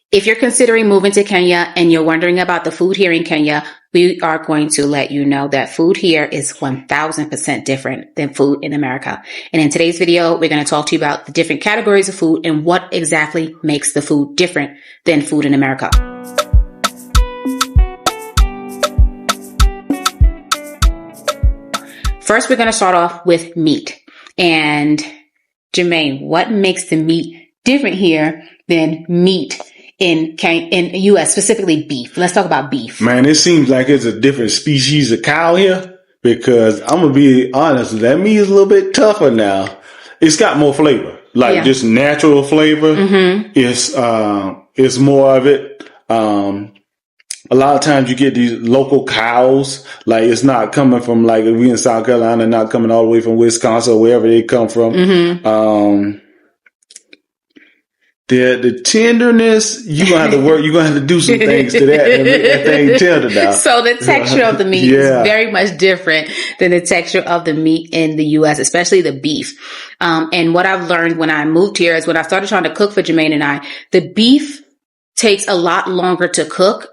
If you're considering moving to Kenya and you're wondering about the food here in Kenya, we are going to let you know that food here is 1000% different than food in America. And in today's video, we're going to talk to you about the different categories of food and what exactly makes the food different than food in America. First, we're going to start off with meat. And Jermaine, what makes the meat different here than meat in U.S., specifically beef? Let's talk about beef. Man, it seems like it's a different species of cow here because I'm going to be honest, that meat is a little bit tougher now. It's got more flavor, just natural flavor. Mm-hmm. It's more of it. A lot of times you get these local cows, like it's not coming from like if we in South Carolina, not coming all the way from Wisconsin or wherever they come from. Mm-hmm. The tenderness, you're going to have to work, you're going to have to do some things to that and make that thing tender now. So the texture of the meat is very much different than the texture of the meat in the U.S., especially the beef. And what I've learned when I moved here is when I started trying to cook for Jermaine and I, the beef takes a lot longer to cook,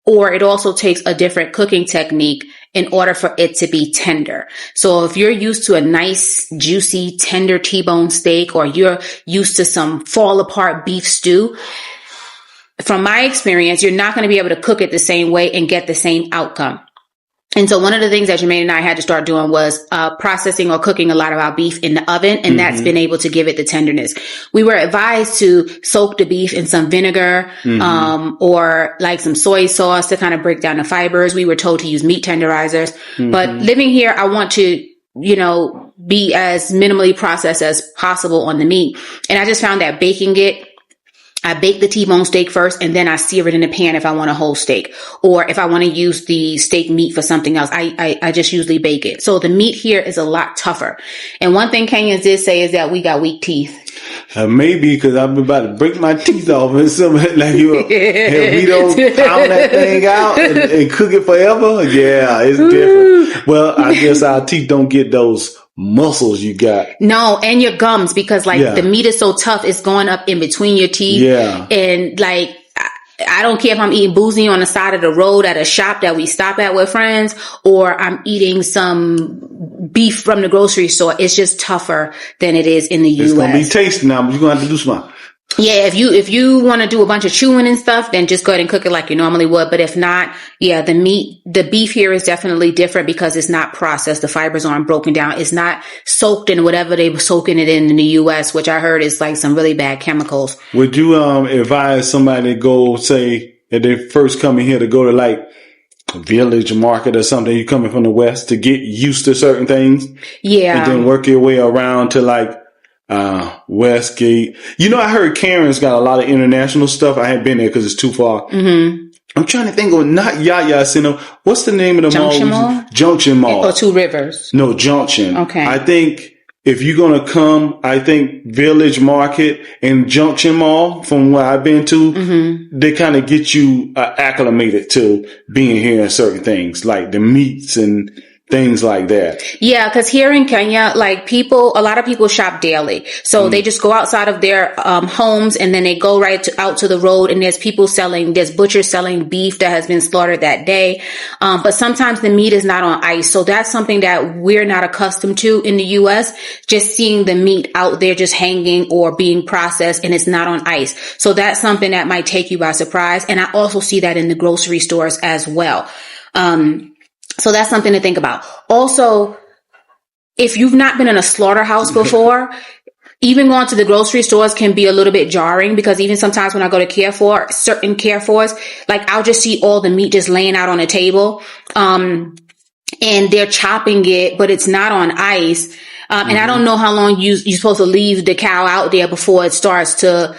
or it also takes a different cooking technique in order for it to be tender. So if you're used to a nice, juicy, tender T-bone steak, or you're used to some fall apart beef stew, from my experience, you're not going to be able to cook it the same way and get the same outcome. And so one of the things that Jermaine and I had to start doing was processing or cooking a lot of our beef in the oven, and that's been able to give it the tenderness. We were advised to soak the beef in some vinegar or like some soy sauce to kind of break down the fibers. We were told to use meat tenderizers. But living here, I want to, be as minimally processed as possible on the meat. And I just found that baking it, I bake the T-bone steak first, and then I sear it in the pan if I want a whole steak. Or if I want to use the steak meat for something else, I just usually bake it. So the meat here is a lot tougher. And one thing Kenyans did say is that we got weak teeth. Maybe because I'm about to break my teeth off and something like we don't pound that thing out and cook it forever. Yeah, it's different. Well, I guess our teeth don't get those muscles you got. No, and your gums, because the meat is so tough, it's going up in between your teeth. Yeah. And I don't care if I'm eating bougie on the side of the road at a shop that we stop at with friends, or I'm eating some beef from the grocery store. It's just tougher than it is in the U.S. It's going to be tasty now, but you're going to have to do some. Yeah, if you want to do a bunch of chewing and stuff, then just go ahead and cook it like you normally would. But if not, the beef here is definitely different because it's not processed. The fibers aren't broken down. It's not soaked in whatever they were soaking it in the U.S., which I heard is like some really bad chemicals. Would you advise somebody to go, say, if they first come in here to go to like a village market or something, you coming from the West, to get used to certain things? Yeah. And then work your way around to like Westgate. I heard Karen's got a lot of international stuff. I hadn't been there because it's too far. Mm-hmm. I'm trying to think of not Yaya Center. What's the name of the Junction mall? Junction Mall. Or Two Rivers. No, Junction. Okay. I think if you're going to come, I think Village Market and Junction Mall, from where I've been to, they kind of get you acclimated to being here in certain things, like the meats and things like that. Yeah, because here in Kenya, a lot of people shop daily. So they just go outside of their homes, and then they go out to the road, and there's butchers selling beef that has been slaughtered that day. But sometimes the meat is not on ice. So that's something that we're not accustomed to in the U.S., just seeing the meat out there just hanging or being processed, and it's not on ice. So that's something that might take you by surprise. And I also see that in the grocery stores as well. So that's something to think about. Also, if you've not been in a slaughterhouse before, even going to the grocery stores can be a little bit jarring, because even sometimes when I go to certain Carrefours, I'll just see all the meat just laying out on the table. And they're chopping it, but it's not on ice. And I don't know how long you're supposed to leave the cow out there before it starts to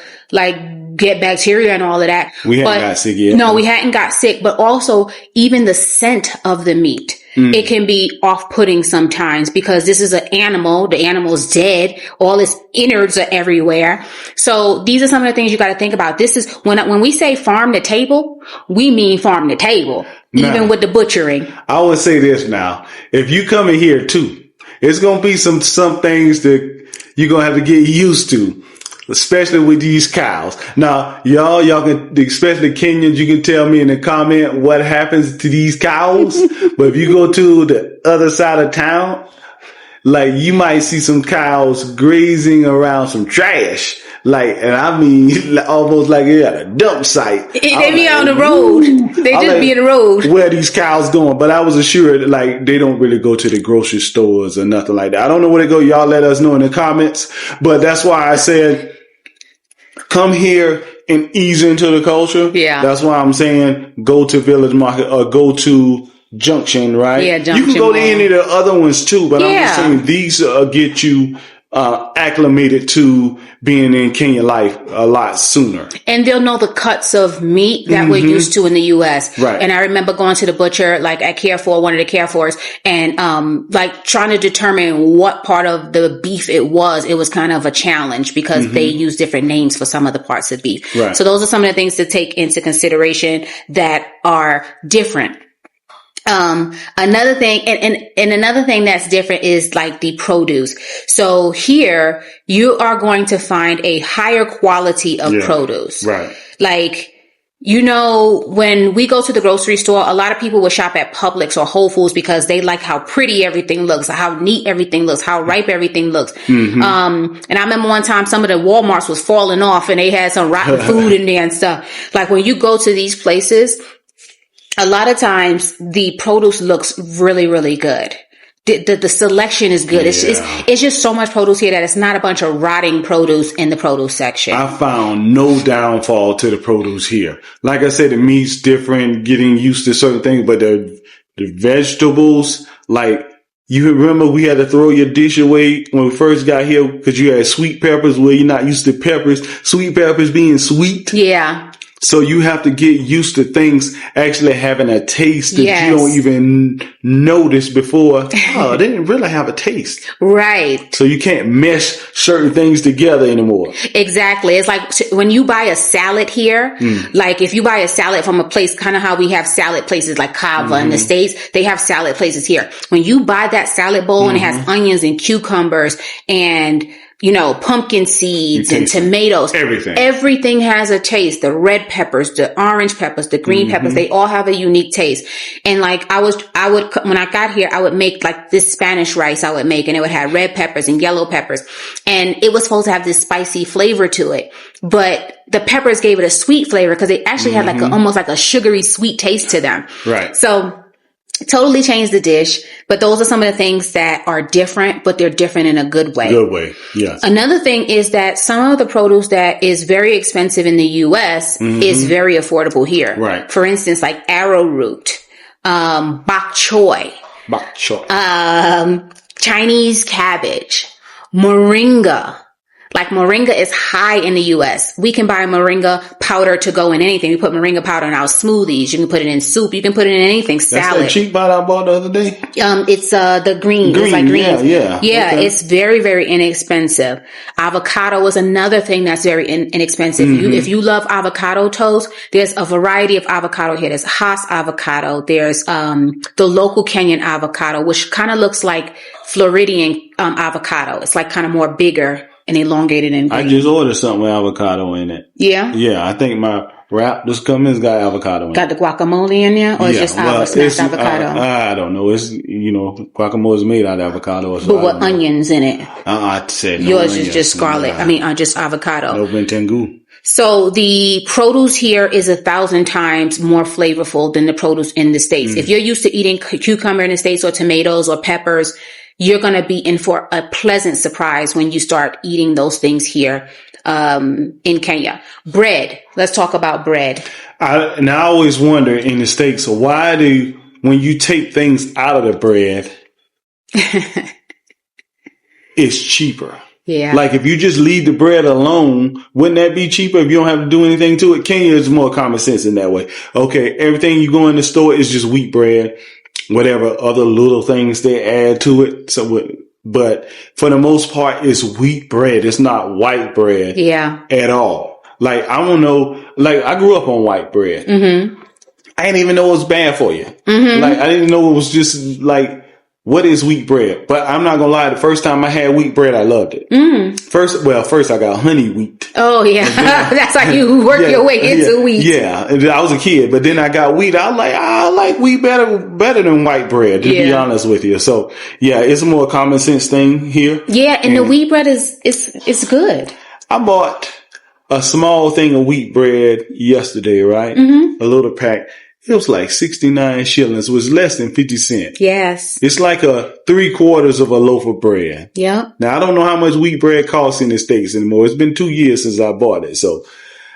get bacteria and all of that. We hadn't got sick yet. No, we hadn't got sick, but also even the scent of the meat, it can be off-putting sometimes, because this is an animal. The animal's dead. All its innards are everywhere. So these are some of the things you got to think about. This is when we say farm to table, we mean farm to table, even with the butchering. I would say this now. If you come in here too, it's going to be some things that you're going to have to get used to. especially with these cows. Now, y'all can, especially Kenyans, you can tell me in the comment what happens to these cows. But if you go to the other side of town, like you might see some cows grazing around some trash. Like, and I mean, almost like you're at a dump site. They be on the road. They just be in the road. Where are these cows going? But I was assured, like, they don't really go to the grocery stores or nothing like that. I don't know where they go. Y'all let us know in the comments. But that's why I said, come here and ease into the culture. Yeah. That's why I'm saying go to Village Market or go to Junction, right? Yeah, Junction. You can go to any of the other ones too, but I'm just saying these get you acclimated to being in Kenya life a lot sooner. And they'll know the cuts of meat that we're used to in the U.S. Right. And I remember going to the butcher, like at Carrefour, one of the Carrefours, and like trying to determine what part of the beef it was. It was kind of a challenge because they use different names for some of the parts of beef. Right. So those are some of the things to take into consideration that are different. Another thing, and another thing that's different is like the produce. So here you are going to find a higher quality of produce. Right. Like, you know, when we go to the grocery store, a lot of people will shop at Publix or Whole Foods because they like how pretty everything looks, how neat everything looks, how ripe everything looks. And I remember one time some of the Walmarts was falling off and they had some rotten food in there and stuff. Like when you go to these places, a lot of times the produce looks really, really good. The selection is good. It's just so much produce here that it's not a bunch of rotting produce in the produce section. I found no downfall to the produce here. Like I said, the meat's different, getting used to certain things, but the vegetables, like you remember we had to throw your dish away when we first got here because you had sweet peppers where you're not used to peppers, sweet peppers being sweet. Yeah. So you have to get used to things actually having a taste that you don't even notice before. Oh, they didn't really have a taste. Right. So you can't mesh certain things together anymore. Exactly. It's like when you buy a salad here, like if you buy a salad from a place, kind of how we have salad places like Kava in the States, they have salad places here. When you buy that salad bowl and it has onions and cucumbers and you know, pumpkin seeds and tomatoes. Everything has a taste. The red peppers, the orange peppers, the green peppers, they all have a unique taste. And like I would, when I got here, I would make like this Spanish rice I would make and it would have red peppers and yellow peppers. And it was supposed to have this spicy flavor to it. But the peppers gave it a sweet flavor because they actually had like almost like a sugary sweet taste to them. Right. So totally changed the dish, but those are some of the things that are different, but they're different in a good way. Good way, yes. Another thing is that some of the produce that is very expensive in the U.S. is very affordable here. Right. For instance, like arrowroot, bok choy, Chinese cabbage, moringa. Like moringa is high in the U.S. We can buy moringa powder to go in anything. We put moringa powder in our smoothies. You can put it in soup. You can put it in anything. Salad. That's that cheap bite I bought the other day? It's the green. It's like greens. Yeah. Okay. It's very, very inexpensive. Avocado is another thing that's very inexpensive. If you love avocado toast, there's a variety of avocado here. There's Hass avocado. There's the local Kenyan avocado, which kind of looks like Floridian avocado. It's like kind of more bigger and elongated and green. I just ordered something with avocado in it. Yeah? Yeah, I think my wrap just come in, got avocado in it. Got the guacamole in there? Or it's just avocado? I don't know. It's, guacamole is made out of avocado. So but what onions in it? I'd say no. Yours is just scarlet. Just avocado. No bentengu. So the produce here is 1,000 times more flavorful than the produce in the States. If you're used to eating cucumber in the States or tomatoes or peppers, you're going to be in for a pleasant surprise when you start eating those things here in Kenya. Bread. Let's talk about bread. I always wonder in the States, why when you take things out of the bread, it's cheaper. Yeah. Like if you just leave the bread alone, wouldn't that be cheaper if you don't have to do anything to it? Kenya is more common sense in that way. Okay, everything you go in the store is just wheat bread. Whatever other little things they add to it. But for the most part, it's wheat bread. It's not white bread. Yeah. At all. Like, I don't know. Like, I grew up on white bread. I didn't even know it was bad for you. Like, I didn't know it was just like what is wheat bread? But I'm not gonna lie, the first time I had wheat bread, I loved it. First I got honey wheat. Oh yeah, that's how you work your way into wheat. Yeah, I was a kid, but then I got wheat. I like wheat better than white bread, to be honest with you. So yeah, it's a more common sense thing here. Yeah, and the wheat bread is good. I bought a small thing of wheat bread yesterday, right? A little pack. It was like 69 shillings. It was less than 50 cents. Yes. It's like a 3/4 of a loaf of bread. Yeah. Now, I don't know how much wheat bread costs in the States anymore. It's been 2 years since I bought it. So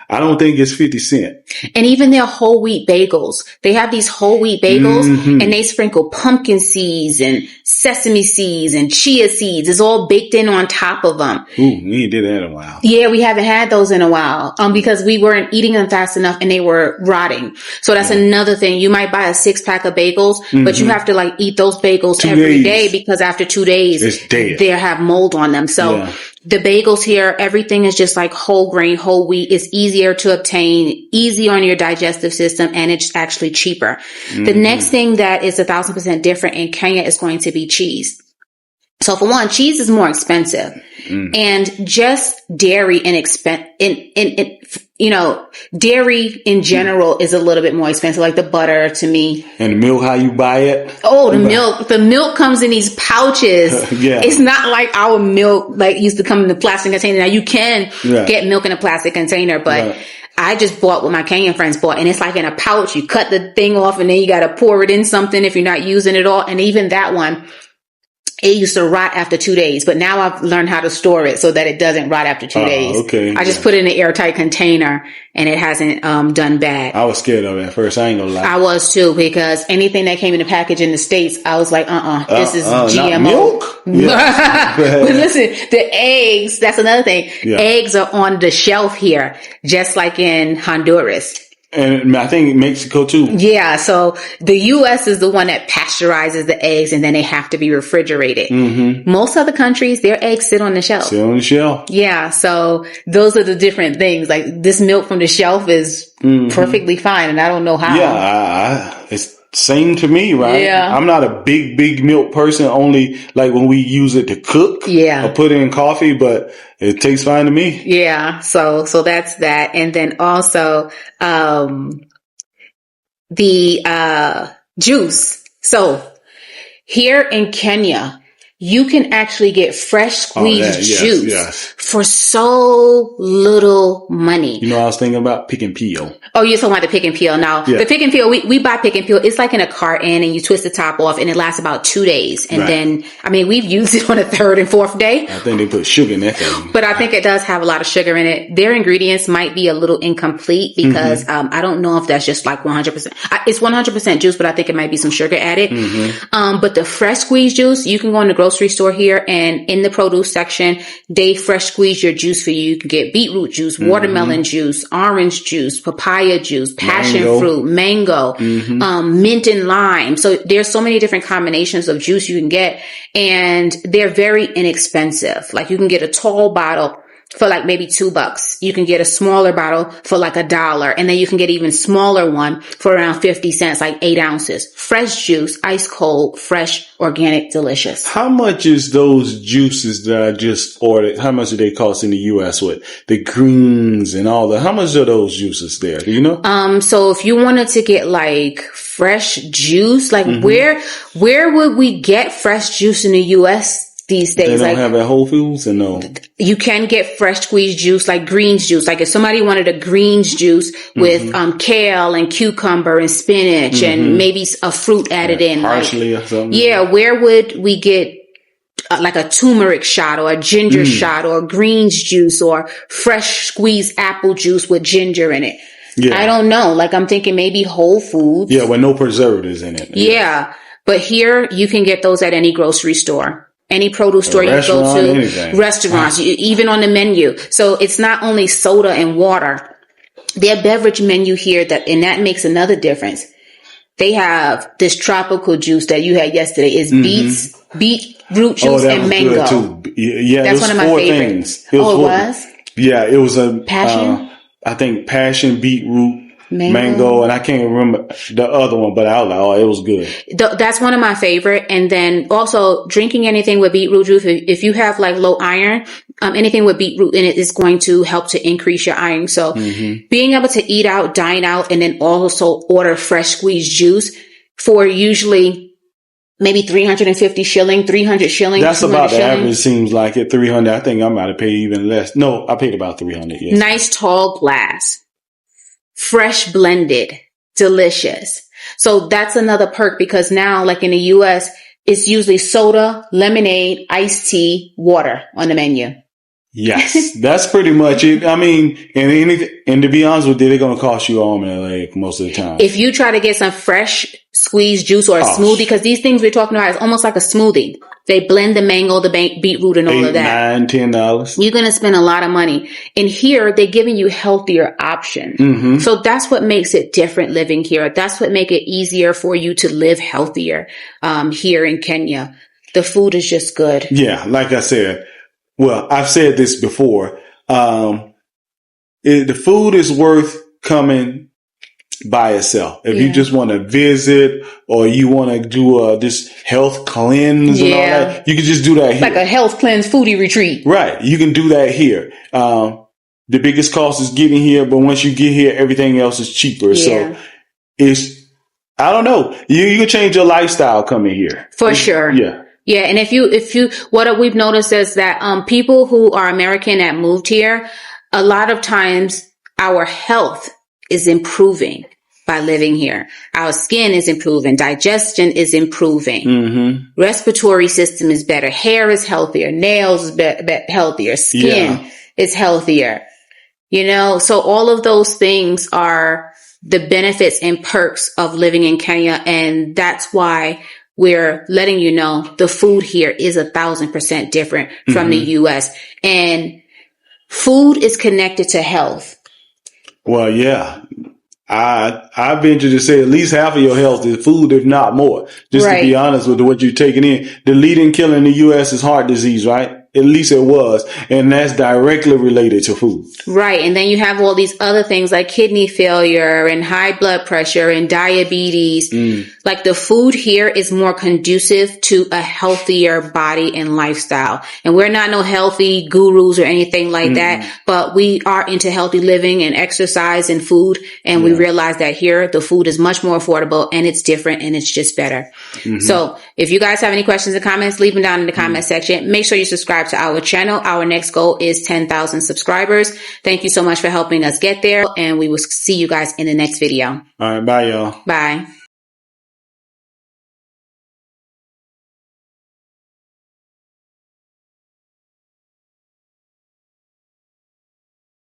I don't think it's 50 cents. And even their whole wheat bagels. They have these whole wheat bagels and they sprinkle pumpkin seeds and sesame seeds and chia seeds. It's all baked in on top of them. Ooh, we ain't did that in a while. Yeah, we haven't had those in a while. Because we weren't eating them fast enough and they were rotting. So that's another thing. You might buy a 6-pack of bagels, but you have to like eat those bagels every day because after 2 days, it's dead. They have mold on them. So the bagels here, everything is just like whole grain, whole wheat. It's easier to obtain, easy on your digestive system, and it's actually cheaper. The next thing that is 1,000% different in Kenya is going to be cheese. So for one, cheese is more expensive, and just dairy dairy in general is a little bit more expensive, like the butter to me. And the milk, how you buy it? Oh, the milk comes in these pouches. It's not like our milk, like used to come in the plastic container. Now you can get milk in a plastic container, but I just bought what my Kenyan friends bought, and it's like in a pouch. You cut the thing off and then you got to pour it in something if you're not using it all. And even that one, it used to rot after 2 days, but now I've learned how to store it so that it doesn't rot after 2 days. Okay. I just put it in an airtight container and it hasn't done bad. I was scared of it at first. I ain't gonna lie. I was too, because anything that came in the package in the States, I was like, this is GMO. Not milk? But listen, the eggs, that's another thing. Yeah. Eggs are on the shelf here, just like in Honduras. And I think Mexico too. Yeah. So the U.S. is the one that pasteurizes the eggs and then they have to be refrigerated. Most other countries, their eggs sit on the shelf. Sit on the shelf. Yeah. So those are the different things. Like this milk from the shelf is perfectly fine. And I don't know how. Yeah. It's same to me, right? Yeah. I'm not a big milk person, only like when we use it to cook or put it in coffee, but it tastes fine to me. Yeah. So that's that. And then also, the juice. So here in Kenya, you can actually get fresh squeezed juice for so little money. You know, I was thinking about pick and peel. Oh, you're talking about the pick and peel. Now, the pick and peel, we buy pick and peel. It's like in a carton and you twist the top off and it lasts about 2 days. And then, I mean, we've used it on the 3rd and 4th day. I think they put sugar in that thing. But I think it does have a lot of sugar in it. Their ingredients might be a little incomplete because I don't know if that's just like 100%. It's 100% juice, but I think it might be some sugar added. But the fresh squeezed juice, you can go in the grocery store here and in the produce section, they fresh squeeze your juice for you. You can get beetroot juice, watermelon juice, orange juice, papaya juice, passion fruit, mango, mint and lime. So there's so many different combinations of juice you can get, and they're very inexpensive. Like you can get a tall bottle for like maybe $2. You can get a smaller bottle for like $1. And then you can get even smaller one for around 50 cents, like 8 ounces. Fresh juice, ice cold, fresh, organic, delicious. How much is those juices that I just ordered? How much do they cost in the U.S. with the greens and all that? How much are those juices there? Do you know? So if you wanted to get like fresh juice, like where would we get fresh juice in the U.S. these days? They don't have at Whole Foods, or no? You can get fresh squeezed juice, like greens juice. Like if somebody wanted a greens juice with kale and cucumber and spinach and maybe a fruit added in, parsley or something. Yeah, where would we get like a turmeric shot or a ginger shot or greens juice or fresh squeezed apple juice with ginger in it? Yeah. I don't know. Like I'm thinking maybe Whole Foods. Yeah, with no preservatives in it. Yeah. But here you can get those at any grocery store. Any produce store you go to, anything. Restaurants, even on the menu. So it's not only soda and water. Their beverage menu here, and that makes another difference. They have this tropical juice that you had yesterday. It's beetroot juice and mango. Too. Yeah, that's one of my favorites. It was? Yeah, it was a passion. I think passion, beetroot, mango, and I can't remember the other one, but I was like, oh, it was good. That's one of my favorite. And then also drinking anything with beetroot juice. If you have like low iron, anything with beetroot in it is going to help to increase your iron. So being able to eat out, dine out, and then also order fresh squeezed juice for usually maybe 350 shilling, 300 shilling. That's about the average, seems like at 300. I think I might have paid even less. No, I paid about 300. Yes. Nice tall glass. Fresh blended. Delicious. So that's another perk, because now, like in the US, it's usually soda, lemonade, iced tea, water on the menu. Yes, that's pretty much it. I mean, and to be honest with you, they're going to cost you arm and a leg most of the time. If you try to get some fresh squeezed juice or a smoothie, because these things we're talking about is almost like a smoothie. They blend the mango, the beetroot, and all of that. $8, $9, $10. You're going to spend a lot of money. And here, they're giving you healthier options. So that's what makes it different living here. That's what makes it easier for you to live healthier here in Kenya. The food is just good. Yeah, like I said. Well, I've said this before. The food is worth coming by itself. If you just want to visit, or you want to do this health cleanse and all that, you can just do that here. Like a health cleanse foodie retreat. Right. You can do that here. The biggest cost is getting here, but once you get here, everything else is cheaper. So I don't know. You can change your lifestyle coming here. For sure. Yeah. Yeah, and if you, what we've noticed is that people who are American that moved here, a lot of times our health is improving by living here. Our skin is improving, digestion is improving, respiratory system is better, hair is healthier, nails is healthier, skin is healthier. You know, so all of those things are the benefits and perks of living in Kenya, and that's why we're letting you know the food here is 1,000% different from the U.S. And food is connected to health. Well, yeah. I venture to say at least half of your health is food, if not more. Just to be honest with what you're taking in. The leading killer in the U.S. is heart disease, right? At least it was. And that's directly related to food. Right. And then you have all these other things like kidney failure and high blood pressure and diabetes. Like the food here is more conducive to a healthier body and lifestyle. And we're not no healthy gurus or anything like that, but we are into healthy living and exercise and food. And we realize that here the food is much more affordable and it's different and it's just better. So if you guys have any questions or comments, leave them down in the comment section. Make sure you subscribe to our channel. Our next goal is 10,000 subscribers. Thank you so much for helping us get there, and we will see you guys in the next video. All right. Bye, y'all. Bye.